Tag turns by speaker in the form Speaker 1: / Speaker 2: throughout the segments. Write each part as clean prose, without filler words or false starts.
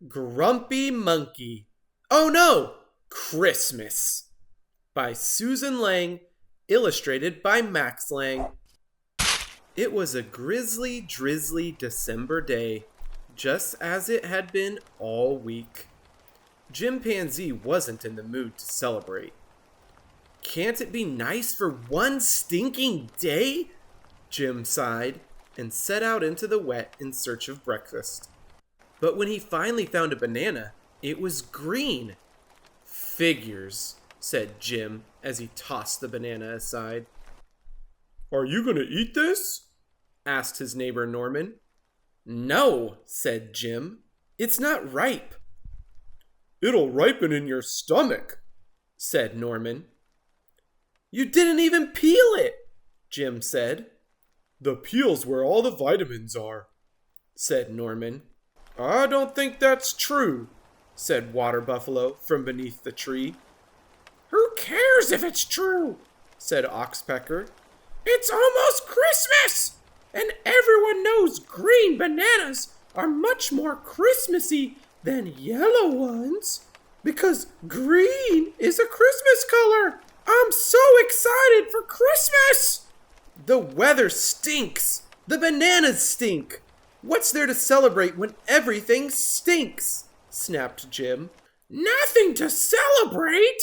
Speaker 1: Grumpy Monkey. Oh no! Christmas. By Susan Lang, illustrated by Max Lang. It was a grisly, drizzly December day, just as it had been all week. Jim Pansy wasn't in the mood to celebrate. Can't it be nice for one stinking day? Jim sighed and set out into the wet in search of breakfast. But when he finally found a banana, it was green. Figures, said Jim as he tossed the banana aside. Are you going to eat this? Asked his neighbor Norman. No, said Jim. It's not ripe. It'll ripen in your stomach, said Norman. You didn't even peel it, Jim said. The peel's where all the vitamins are, said Norman. I don't think that's true, said Water Buffalo from beneath the tree. Who cares if it's true, said Oxpecker. It's almost Christmas, and everyone knows green bananas are much more Christmassy than yellow ones, because green is a Christmas color. I'm so excited for Christmas! The weather stinks. The bananas stink. What's there to celebrate when everything stinks? Snapped Jim. Nothing to celebrate?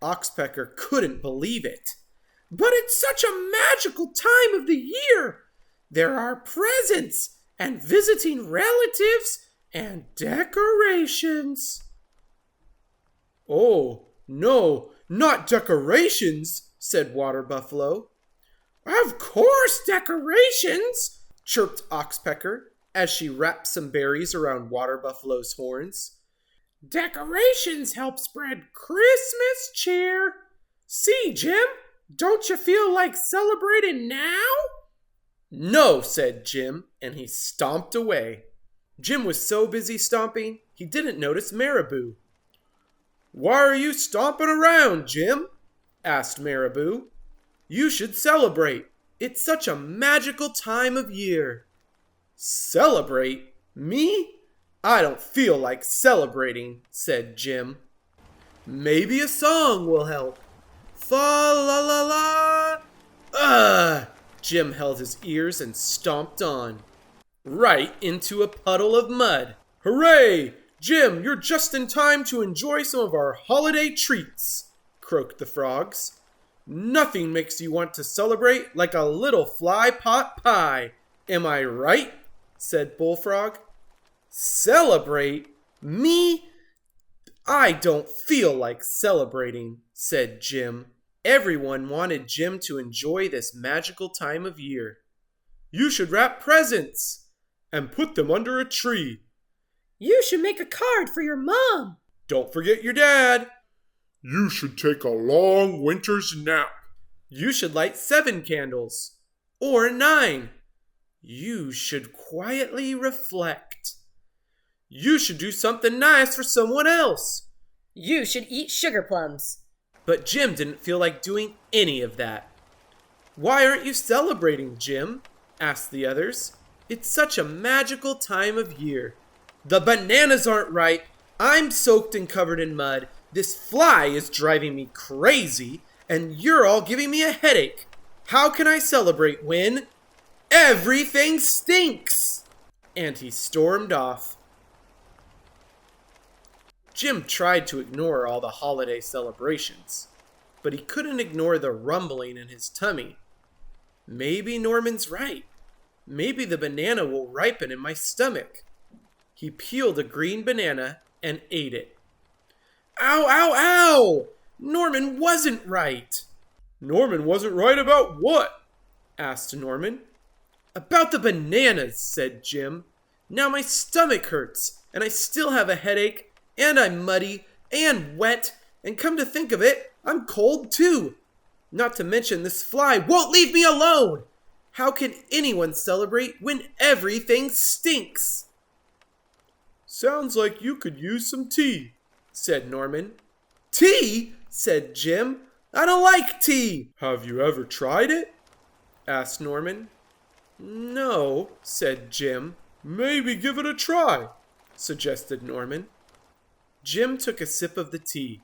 Speaker 1: Oxpecker couldn't believe it. But it's such a magical time of the year. There are presents and visiting relatives and decorations. Oh, no, not decorations, said Water Buffalo. Of course decorations, chirped Oxpecker as she wrapped some berries around Water Buffalo's horns. Decorations help spread Christmas cheer. See, Jim, don't you feel like celebrating now? No, said Jim, and he stomped away. Jim was so busy stomping, he didn't notice Marabou. Why are you stomping around, Jim? Asked Marabou. You should celebrate. It's such a magical time of year. Celebrate? Me? I don't feel like celebrating, said Jim. Maybe a song will help. Fa la la la. Ugh! Jim held his ears and stomped on. Right into a puddle of mud. Hooray! Jim, you're just in time to enjoy some of our holiday treats, croaked the frogs. Nothing makes you want to celebrate like a little fly pot pie. Am I right? Said Bullfrog. Celebrate? Me? I don't feel like celebrating, said Jim. Everyone wanted Jim to enjoy this magical time of year. You should wrap presents and put them under a tree. You should make a card for your mom. Don't forget your dad. You should take a long winter's nap. You should light 7 candles. Or 9. You should quietly reflect. You should do something nice for someone else.
Speaker 2: You should eat sugar plums.
Speaker 1: But Jim didn't feel like doing any of that. Why aren't you celebrating, Jim? Asked the others. It's such a magical time of year. The bananas aren't ripe. I'm soaked and covered in mud. This fly is driving me crazy, and you're all giving me a headache. How can I celebrate when everything stinks? And he stormed off. Jim tried to ignore all the holiday celebrations, but he couldn't ignore the rumbling in his tummy. Maybe Norman's right. Maybe the banana will ripen in my stomach. He peeled a green banana and ate it. Ow, ow, ow! Norman wasn't right. Norman wasn't right about what? Asked Norman. About the bananas, said Jim. Now my stomach hurts, and I still have a headache, and I'm muddy, and wet, and come to think of it, I'm cold too. Not to mention this fly won't leave me alone. How can anyone celebrate when everything stinks? Sounds like you could use some tea, said Norman. Tea? Said Jim. I don't like tea. Have you ever tried it? Asked Norman. No, said Jim. Maybe give it a try. suggested Norman. Jim took a sip of the tea.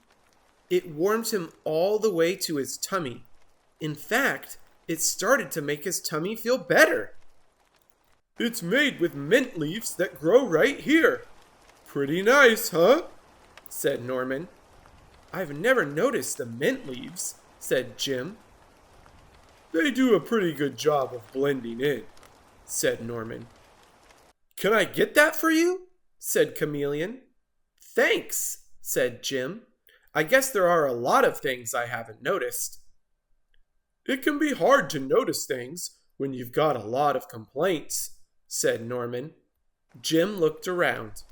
Speaker 1: It warmed him all the way to his tummy. In fact, it started to make his tummy feel better. It's made with mint leaves that grow right here. Pretty nice, huh? Said Norman. I've never noticed the mint leaves, said Jim. They do a pretty good job of blending in, said Norman. Can I get that for you? Said Chameleon. Thanks, said Jim. I guess there are a lot of things I haven't noticed. It can be hard to notice things when you've got a lot of complaints, said Norman. Jim looked around.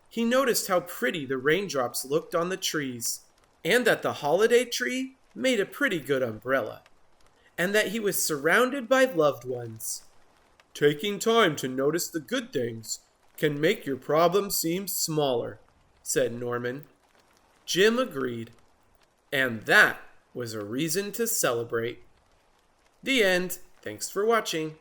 Speaker 1: He noticed how pretty the raindrops looked on the trees, and that the holiday tree made a pretty good umbrella, and that he was surrounded by loved ones. Taking time to notice the good things can make your problems seem smaller, said Norman. Jim agreed, and that was a reason to celebrate. The end. Thanks for watching.